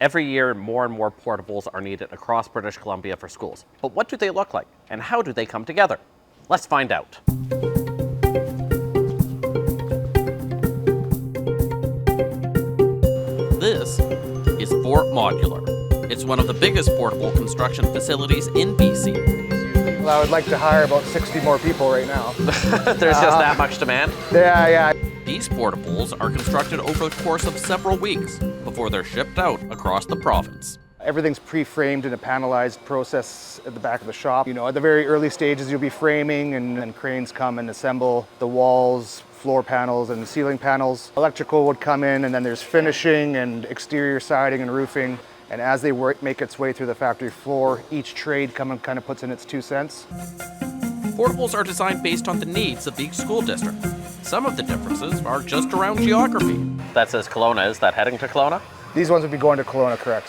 Every year, more and more portables are needed across British Columbia for schools. But what do they look like, and how do they come together? Let's find out. This is Fort Modular. It's one of the biggest portable construction facilities in BC. Well, I would like to hire about 60 more people right now. There's just that much demand? Yeah. These portables are constructed over the course of several weeks before they're shipped out across the province. Everything's pre-framed in a panelized process at the back of the shop. You know, at the very early stages, you'll be framing, and then cranes come and assemble the walls, floor panels, and ceiling panels. Electrical would come in, and then there's finishing and exterior siding and roofing. And as they make its way through the factory floor, each trade kind of puts in its 2 cents. Portables are designed based on the needs of each school district. Some of the differences are just around geography. That says Kelowna. Is that heading to Kelowna? These ones would be going to Kelowna, correct.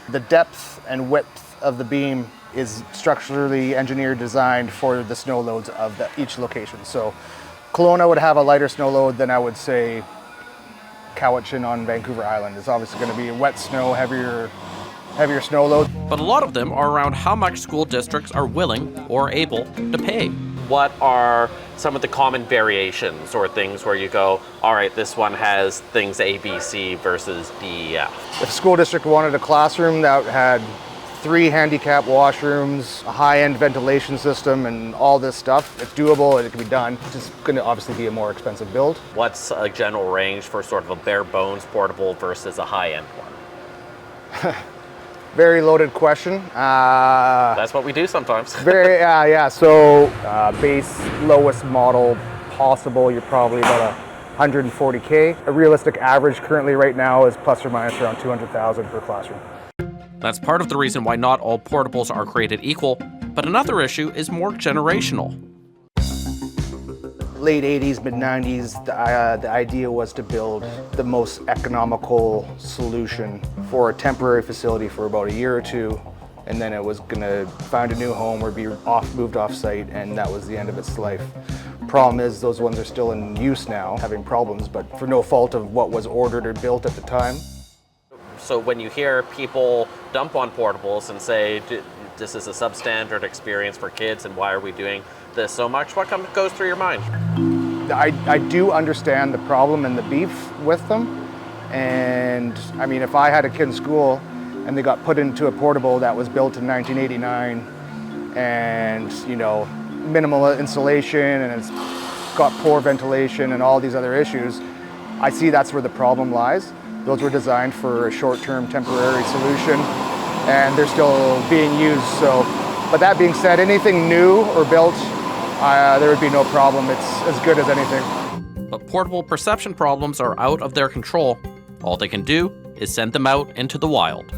The depth and width of the beam is structurally engineered, designed for the snow loads of each location. So Kelowna would have a lighter snow load than, I would say, Cowichan on Vancouver Island. It's obviously going to be wet snow, heavier snow load. But a lot of them are around how much school districts are willing or able to pay. What are some of the common variations or things where you go, all right, this one has things A, B, C versus D, E, F? If a school district wanted a classroom that had 3 handicap washrooms, a high-end ventilation system, and all this stuff, it's doable and it can be done. It's just going to obviously be a more expensive build. What's a general range for sort of a bare bones portable versus a high-end one? Very loaded question. That's what we do sometimes. Yeah. So base lowest model possible, you're probably about 140K. A realistic average currently right now is plus or minus around 200,000 per classroom. That's part of the reason why not all portables are created equal, but another issue is more generational. Late 80s, mid 90s, the idea was to build the most economical solution for a temporary facility for about a year or two, and then it was going to find a new home or be moved off site, and that was the end of its life. Problem is, those ones are still in use now, having problems, but for no fault of what was ordered or built at the time. So when you hear people dump on portables and say, this is a substandard experience for kids and why are we doing this so much, what goes through your mind? I do understand the problem and the beef with them. And I mean, if I had a kid in school and they got put into a portable that was built in 1989 and, you know, minimal insulation and it's got poor ventilation and all these other issues, I see that's where the problem lies. Those were designed for a short-term temporary solution and they're still being used. So, but that being said, anything new or built, there would be no problem. It's as good as anything. But portable perception problems are out of their control. All they can do is send them out into the wild.